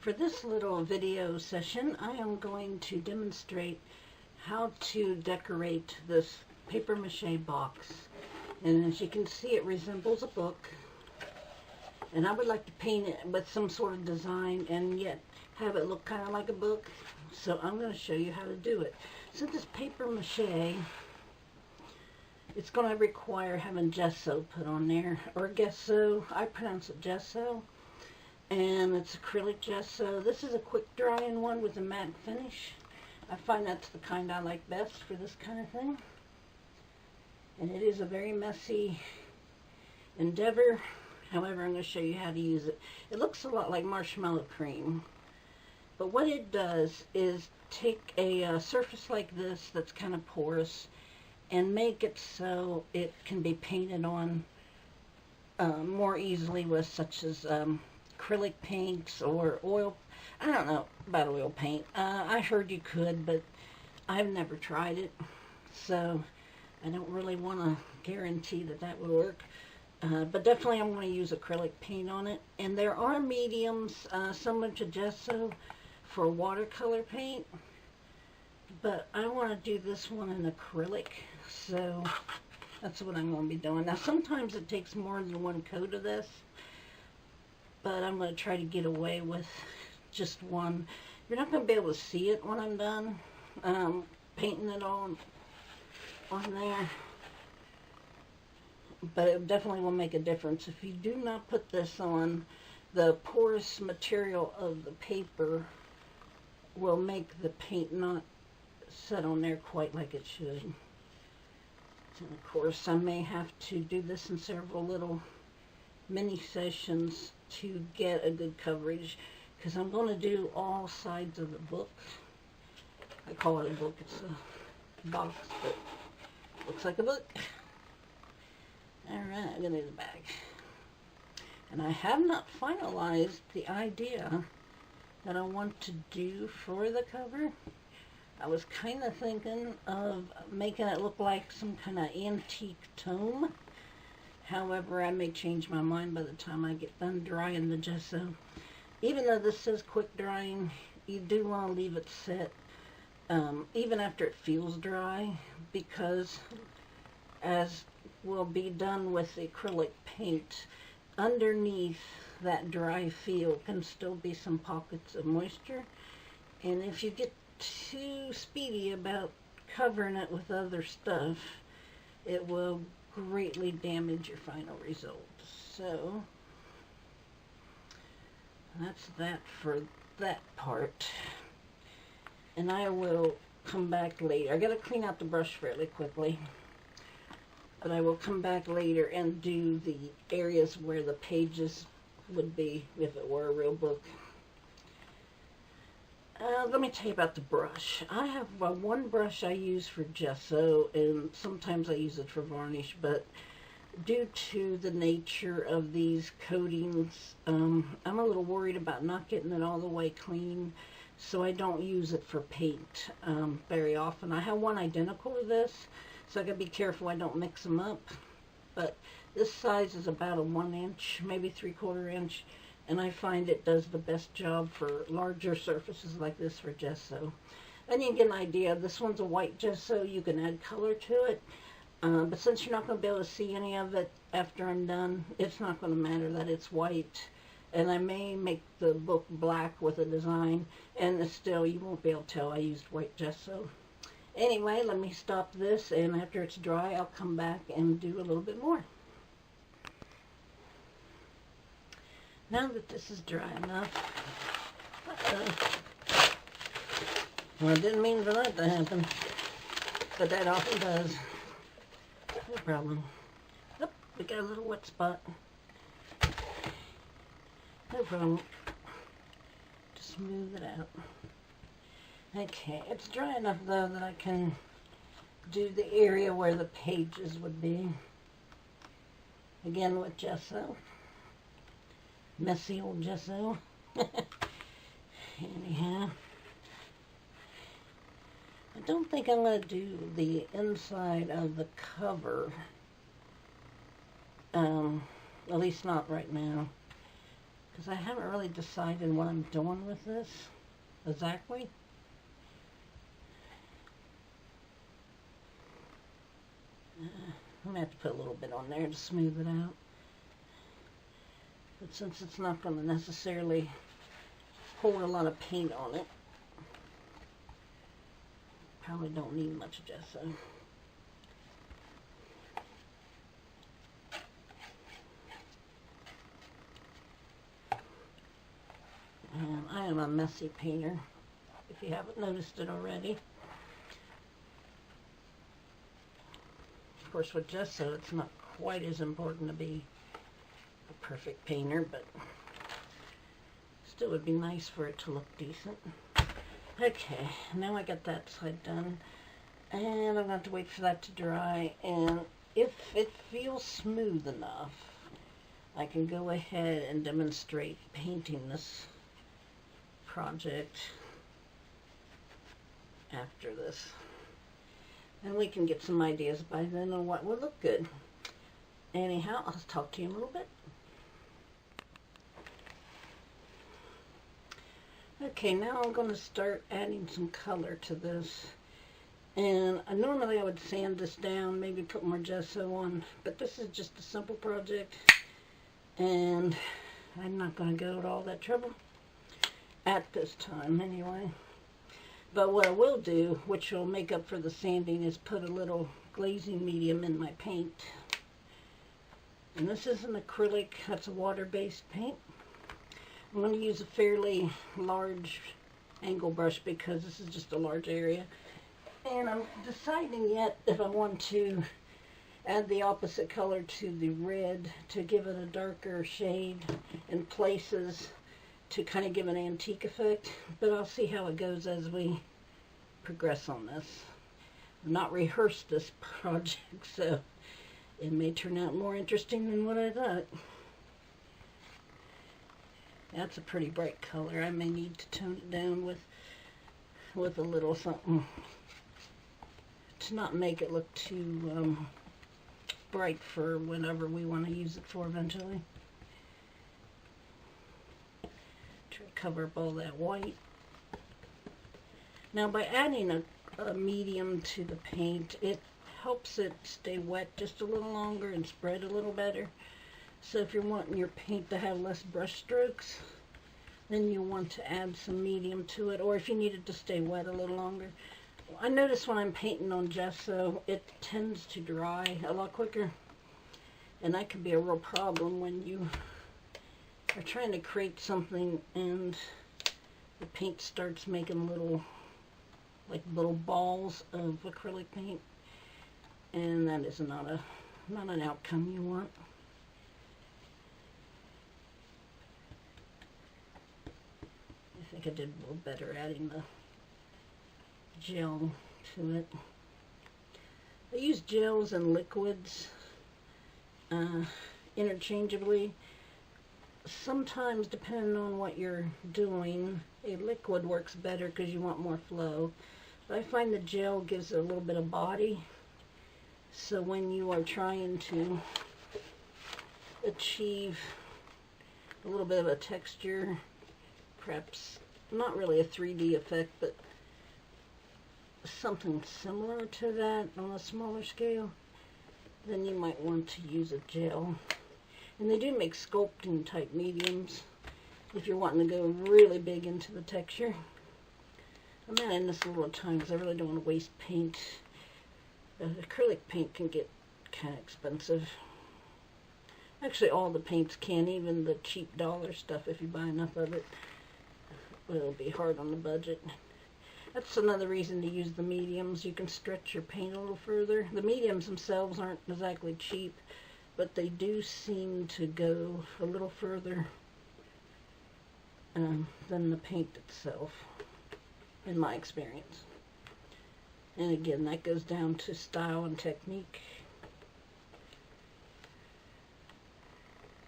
For this little video session, I am going to demonstrate how to decorate this paper mache box. And as you can see, it resembles a book. And I would like to paint it with some sort of design and yet have it look kind of like a book. So I'm going to show you how to do it. So this paper mache, it's going to require having gesso put on there, or gesso. I pronounce it gesso. And it's acrylic gesso. This is a quick drying one with a matte finish. I find that's the kind I like best for this kind of thing. And it is a very messy endeavor. However, I'm going to show you how to use it. It looks a lot like marshmallow cream. But what it does is take a surface like this that's kind of porous and make it so it can be painted on more easily with such as acrylic paints or oil. I don't know about oil paint. I heard you could, but I've never tried it, so I don't really want to guarantee that that would work. But definitely I'm going to use acrylic paint on it. And there are mediums similar to gesso for watercolor paint, but I want to do this one in acrylic, so that's what I'm going to be doing. Now sometimes it takes more than one coat of this, but I'm going to try to get away with just one. You're not going to be able to see it when I'm done painting it on there, but it definitely will make a difference. If you do not put this on, the porous material of the paper will make the paint not set on there quite like it should. And of course I may have to do this in several little mini sessions to get a good coverage, because I'm going to do all sides of the book. I call it a book, it's a box, but it looks like a book. Alright, I'm going to do the back. And I have not finalized the idea that I want to do for the cover. I was kind of thinking of making it look like some kind of antique tome. However, I may change my mind by the time I get done drying the gesso. Even though this says quick drying, you do want to leave it set even after it feels dry, because as will be done with the acrylic paint, underneath that dry feel can still be some pockets of moisture. And if you get too speedy about covering it with other stuff, it will greatly damage your final result. So that's that for that part. And I will come back later. I gotta clean out the brush fairly quickly, but I will come back later and do the areas where the pages would be if it were a real book. Let me tell you about the brush. I have one brush I use for gesso, and sometimes I use it for varnish, but due to the nature of these coatings, I'm a little worried about not getting it all the way clean, so I don't use it for paint very often. I have one identical to this, so I gotta be careful I don't mix them up. But this size is about a 1 inch, maybe 3/4 inch, and I find it does the best job for larger surfaces like this for gesso. And you get an idea. This one's a white gesso. You can add color to it, but since you're not going to be able to see any of it after I'm done, it's not going to matter that it's white. And I may make the book black with a design, and still you won't be able to tell I used white gesso. Anyway, let me stop this, and after it's dry, I'll come back and do a little bit more. Now that this is dry enough, well, I didn't mean for that to happen, but that often does. No problem. Oh, we got a little wet spot. No problem. Just smooth it out. Okay, it's dry enough though that I can do the area where the pages would be. Again with gesso. Messy old gesso. Anyhow, I don't think I'm going to do the inside of the cover. At least not right now. because I haven't really decided what I'm doing with this exactly. I'm going to have to put a little bit on there to smooth it out. But since it's not going to necessarily hold a lot of paint on it, probably don't need much gesso. And I am a messy painter, if you haven't noticed it already. Of course, with gesso, it's not quite as important to be a perfect painter, but still would be nice for it to look decent. Okay, now I got that side done, and I'm going to have to wait for that to dry, and if it feels smooth enough, I can go ahead and demonstrate painting this project after this. And we can get some ideas by then on what will look good. Anyhow, I'll talk to you in a little bit. Okay, now I'm going to start adding some color to this. And normally I would sand this down, maybe put more gesso on, but this is just a simple project, and I'm not going to go to all that trouble at this time anyway. But what I will do, which will make up for the sanding, is put a little glazing medium in my paint. And this is an acrylic, that's a water-based paint. I'm going to use a fairly large angle brush because this is just a large area. And I'm deciding yet if I want to add the opposite color to the red to give it a darker shade in places, to kind of give an antique effect, but I'll see how it goes as we progress on this. I've not rehearsed this project, so it may turn out more interesting than what I thought. That's a pretty bright color. I may need to tone it down with a little something to not make it look too bright for whenever we want to use it for eventually. Cover up all that white. Now by adding a medium to the paint, it helps it stay wet just a little longer and spread a little better. So if you're wanting your paint to have less brush strokes, then you want to add some medium to it, or if you need it to stay wet a little longer. I notice when I'm painting on gesso, it tends to dry a lot quicker, and that can be a real problem when you are trying to create something and the paint starts making little balls of acrylic paint, and that is not an outcome you want. I think I did a little better adding the gel to it. I use gels and liquids interchangeably. Sometimes, depending on what you're doing, a liquid works better because you want more flow. But I find the gel gives it a little bit of body. So when you are trying to achieve a little bit of a texture, perhaps not really a 3D effect, but something similar to that on a smaller scale, then you might want to use a gel. And they do make sculpting type mediums if you're wanting to go really big into the texture. I'm adding this a little time because I really don't want to waste paint. Acrylic paint can get kind of expensive. Actually, all the paints can, even the cheap dollar stuff, if you buy enough of it. It'll be hard on the budget. That's another reason to use the mediums. You can stretch your paint a little further. The mediums themselves aren't exactly cheap, but they do seem to go a little further than the paint itself, in my experience. And again, that goes down to style and technique.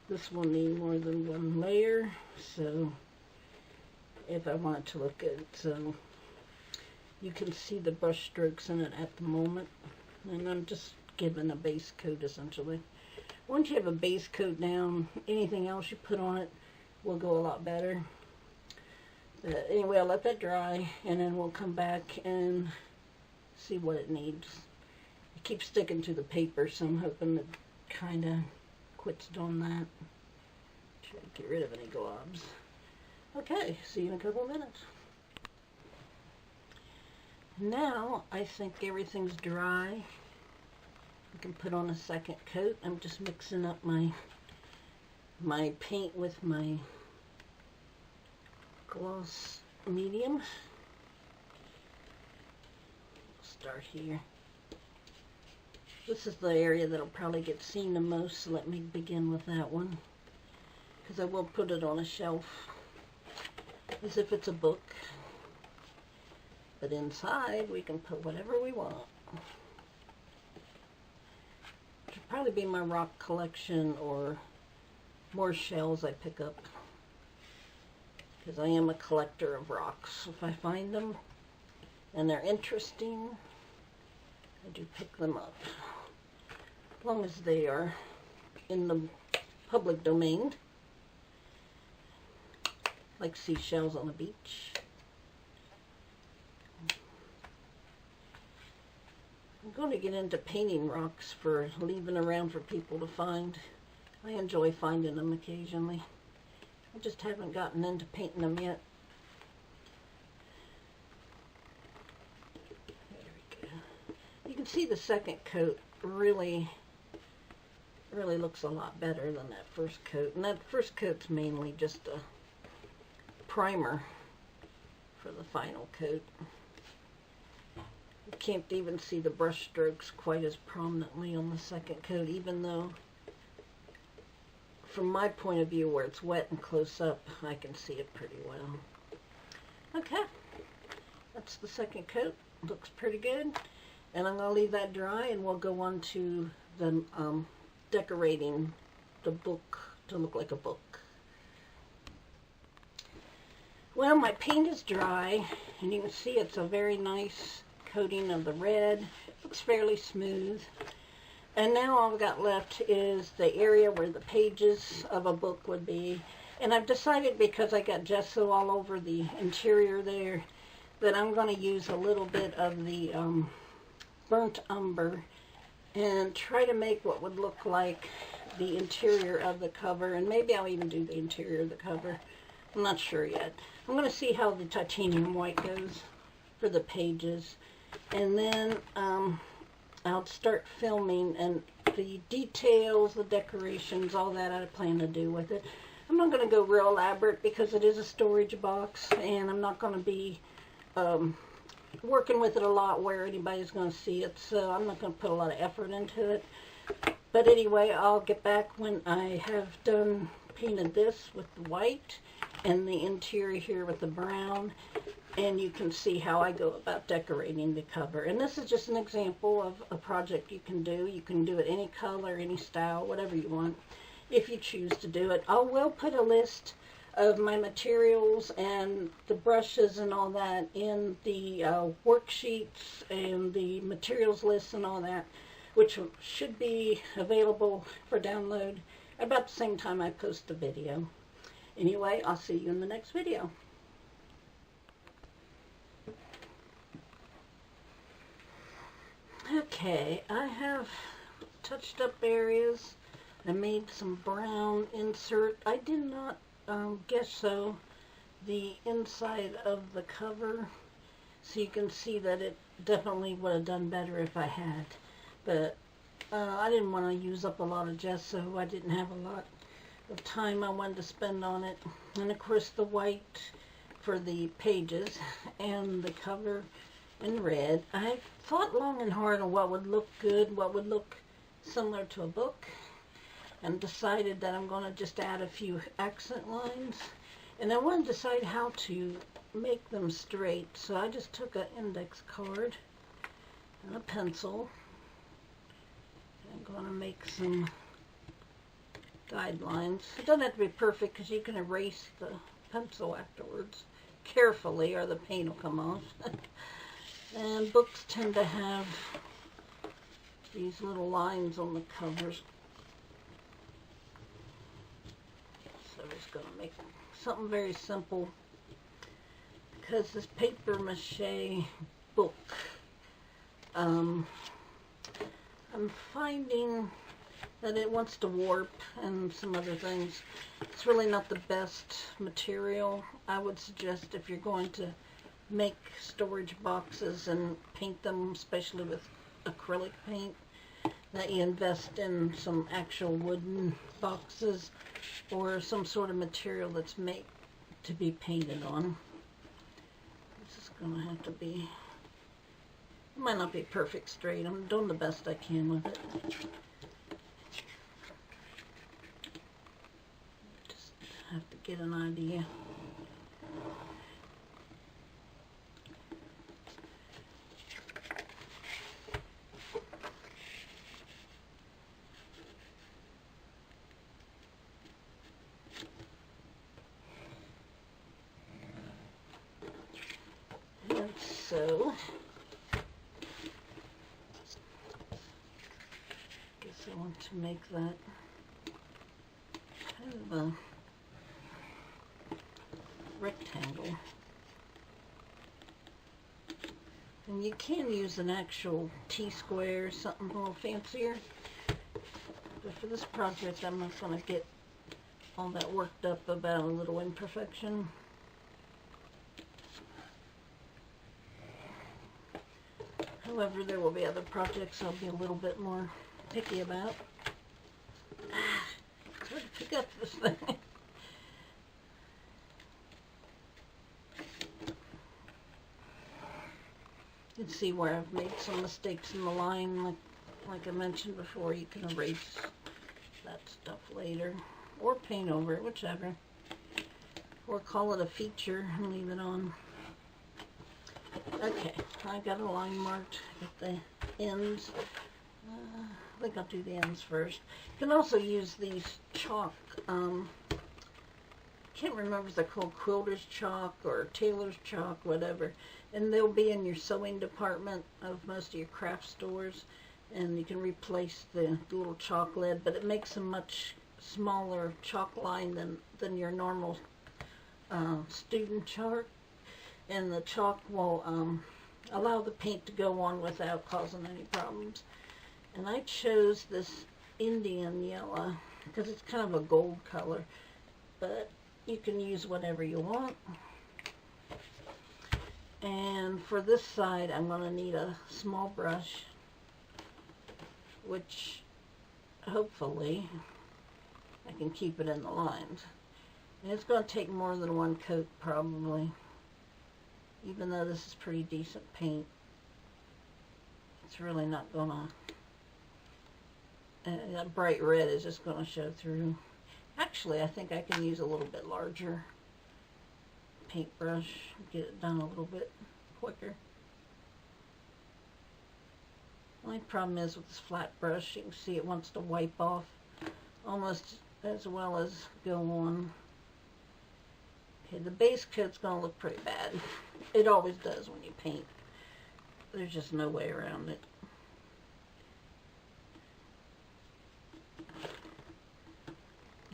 This will need more than one layer, so if I want it to look good. So you can see the brush strokes in it at the moment, and I'm just giving a base coat essentially. Once you have a base coat down, anything else you put on it will go a lot better. But anyway, I'll let that dry, and then we'll come back and see what it needs. It keeps sticking to the paper, so I'm hoping it kind of quits doing that. Try to get rid of any globs. Okay, see you in a couple of minutes. Now, I think everything's dry. I can put on a second coat. I'm just mixing up my paint with my gloss medium. Start here. This is the area that'll probably get seen the most, so let me begin with that one, because I will put it on a shelf as if it's a book, but inside we can put whatever we want. It'll probably be my rock collection or more shells I pick up, because I am a collector of rocks. If I find them and they're interesting, I do pick them up, as long as they are in the public domain, like seashells on the beach. I'm going to get into painting rocks for leaving around for people to find. I enjoy finding them occasionally. I just haven't gotten into painting them yet. There we go. You can see the second coat really looks a lot better than that first coat. And that first coat's mainly just a primer for the final coat. You can't even see the brush strokes quite as prominently on the second coat, even though from my point of view where it's wet and close up, I can see it pretty well. Okay, that's the second coat. Looks pretty good. And I'm going to leave that dry, and we'll go on to the decorating the book to look like a book. Well, my paint is dry, and you can see it's a very nice coating of the red. Looks fairly smooth. And now all I've got left is the area where the pages of a book would be. And I've decided, because I got gesso all over the interior there, that I'm going to use a little bit of the burnt umber and try to make what would look like the interior of the cover. And maybe I'll even do the interior of the cover. I'm not sure yet. I'm going to see how the titanium white goes for the pages. And then I'll start filming, and the details, the decorations, all that I plan to do with it. I'm not going to go real elaborate because it is a storage box, and I'm not going to be working with it a lot where anybody's going to see it, so I'm not going to put a lot of effort into it. But anyway, I'll get back when I have done painted this with the white and the interior here with the brown, and you can see how I go about decorating the cover. And this is just an example of a project you can do. You can do it any color, any style, whatever you want, if you choose to do it. I will put a list of my materials and the brushes and all that in the worksheets and the materials list and all that, which should be available for download about the same time I post the video. Anyway, I'll see you in the next video. Okay, I have touched up areas. I made some brown insert. I did not gesso the inside of the cover, so you can see that it definitely would have done better if I had. But I didn't want to use up a lot of gesso. I didn't have a lot of time I wanted to spend on it. And of course the white for the pages and the cover in red. I thought long and hard on what would look good, what would look similar to a book, and decided that I'm going to just add a few accent lines. And I want to decide how to make them straight, so I just took an index card and a pencil. I'm going to make some guidelines. It doesn't have to be perfect because you can erase the pencil afterwards carefully or the paint will come off. And books tend to have these little lines on the covers. So I was going to make something very simple, because this paper mache book, I'm finding that it wants to warp and some other things. It's really not the best material. I would suggest, if you're going to make storage boxes and paint them, especially with acrylic paint, that you invest in some actual wooden boxes or some sort of material that's made to be painted on. This is going to have to be, it might not be perfect straight. I'm doing the best I can with it. Just have to get an idea. So, guess I want to make that kind of a rectangle. And you can use an actual T-square, something a little fancier. But for this project, I'm not going to get all that worked up about a little imperfection. However, there will be other projects I'll be a little bit more picky about. It's hard to pick up this thing. You can see where I've made some mistakes in the line. Like I mentioned before, you can erase that stuff later. Or paint over it, whichever. Or call it a feature and leave it on. Okay, I got a line marked at the ends. I think I'll do the ends first. You can also use these chalk, can't remember if they're called quilter's chalk or tailor's chalk, whatever. And they'll be in your sewing department of most of your craft stores. And you can replace the little chalk lid, but it makes a much smaller chalk line than your normal student chalk. And the chalk will allow the paint to go on without causing any problems. And I chose this Indian yellow because it's kind of a gold color, but you can use whatever you want. And for this side, I'm going to need a small brush, which hopefully I can keep it in the lines. And it's going to take more than one coat probably. Even though this is pretty decent paint, it's really not gonna, that bright red is just gonna show through. Actually, I think I can use a little bit larger paintbrush, get it done a little bit quicker. My problem is with this flat brush, you can see it wants to wipe off almost as well as go on. Okay, the base coat's going to look pretty bad. It always does when you paint. There's just no way around it.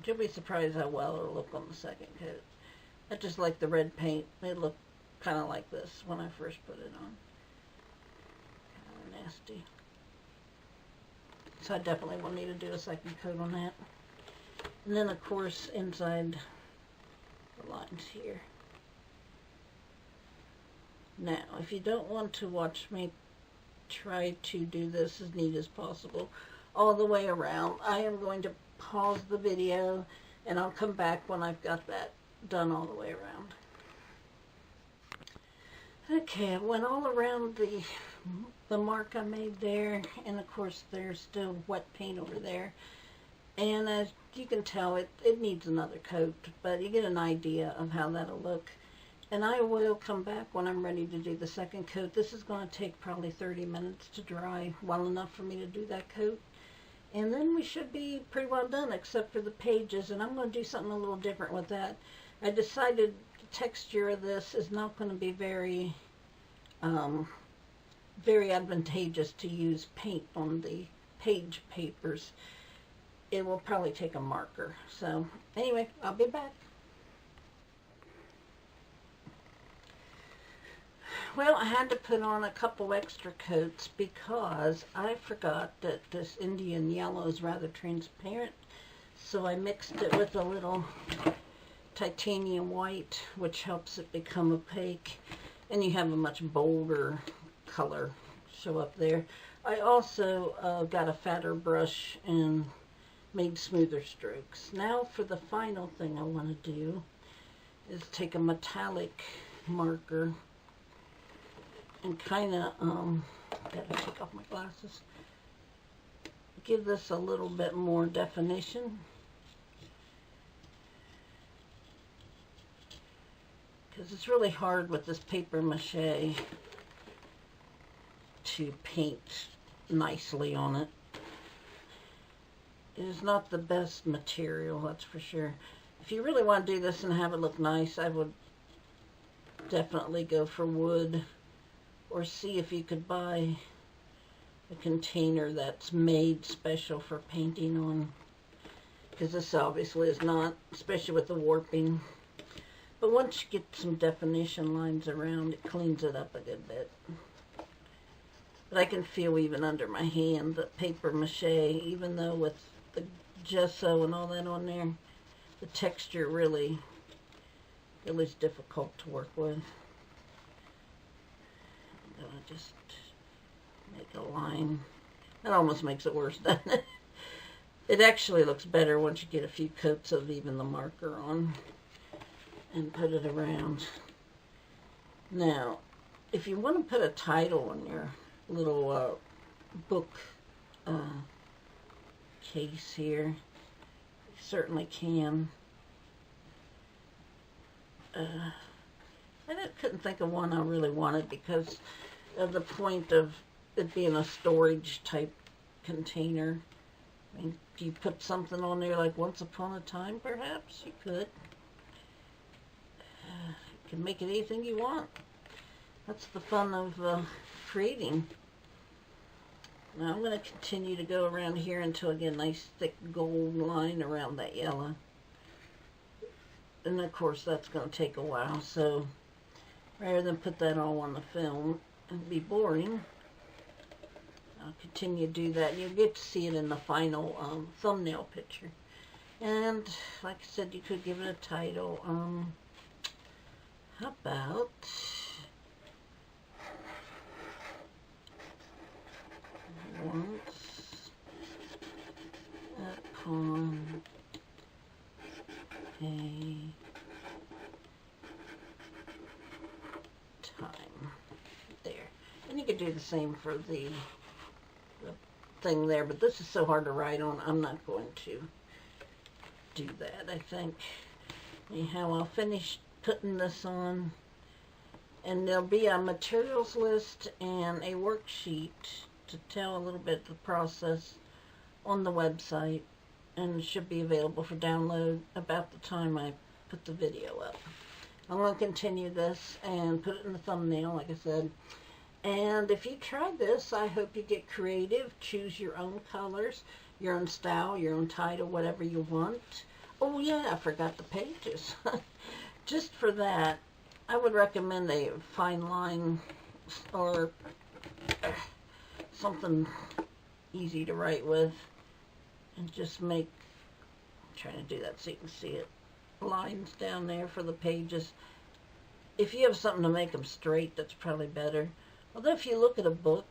You'll be surprised how well it'll look on the second coat. I just like the red paint. It looked kind of like this when I first put it on. Kind of nasty. So I definitely will need to do a second coat on that. And then of course inside the lines here. Now, if you don't want to watch me try to do this as neat as possible all the way around, I am going to pause the video and I'll come back when I've got that done all the way around. Okay, I went all around the mark I made there, and of course there's still wet paint over there. And as you can tell, it needs another coat, but you get an idea of how that'll look. And I will come back when I'm ready to do the second coat. This is going to take probably 30 minutes to dry well enough for me to do that coat. And then we should be pretty well done, except for the pages. And I'm going to do something a little different with that. I decided the texture of this is not going to be very, very advantageous to use paint on the page papers. it will probably take a marker. So anyway, I'll be back. Well, I had to put on a couple extra coats because I forgot that this Indian yellow is rather transparent. So I mixed it with a little titanium white, which helps it become opaque. And you have a much bolder color show up there. I also got a fatter brush and made smoother strokes. Now for the final thing I want to do is take a metallic marker and kind of, gotta take off my glasses, give this a little bit more definition. Because it's really hard with this paper mache to paint nicely on it. It is not the best material, that's for sure. If you really want to do this and have it look nice, I would definitely go for wood, or see if you could buy a container that's made special for painting on, because this obviously is not, especially with the warping. But once you get some definition lines around, it cleans it up a good bit. But I can feel even under my hand that paper mache, even though with the gesso and all that on there, the texture really is difficult to work with. I'm gonna just make a line. That almost makes it worse, doesn't it? It actually looks better once you get a few coats of even the marker on and put it around. Now, if you want to put a title on your little book case here, you certainly can. I couldn't think of one I really wanted because of the point of it being a storage type container. I mean, do you put something on there like Once Upon a Time, perhaps? You could. You can make it anything you want. That's the fun of creating. Now I'm going to continue to go around here until I get a nice thick gold line around that yellow. And of course that's going to take a while, so rather than put that all on the film and be boring, I'll continue to do that. You'll get to see it in the final thumbnail picture. And like I said, you could give it a title. How about Once Upon a Time. There. And you could do the same for the thing there, but this is so hard to write on, I'm not going to do that, I think. Anyhow, I'll finish putting this on, and there'll be a materials list and a worksheet to tell a little bit of the process on the website, and it should be available for download about the time I put the video up. I'm going to continue this and put it in the thumbnail, like I said. And if you try this, I hope you get creative. Choose your own colors, your own style, your own title, whatever you want. Oh yeah, I forgot the pages. Just for that, I would recommend a fine line or something easy to write with. And just make, I'm trying to do that so you can see it, lines down there for the pages. If you have something to make them straight, that's probably better. Although if you look at a book,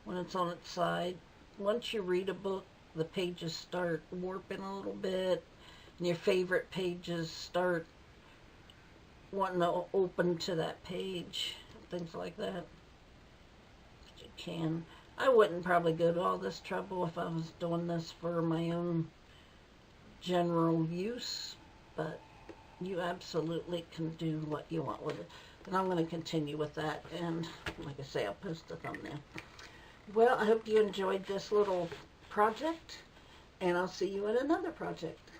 when it's on its side, once you read a book, the pages start warping a little bit, and your favorite pages start wanting to open to that page, things like that. But you can. I wouldn't probably go to all this trouble if I was doing this for my own general use, but you absolutely can do what you want with it. And I'm going to continue with that, and like I say, I'll post the thumbnail. Well, I hope you enjoyed this little project, and I'll see you in another project.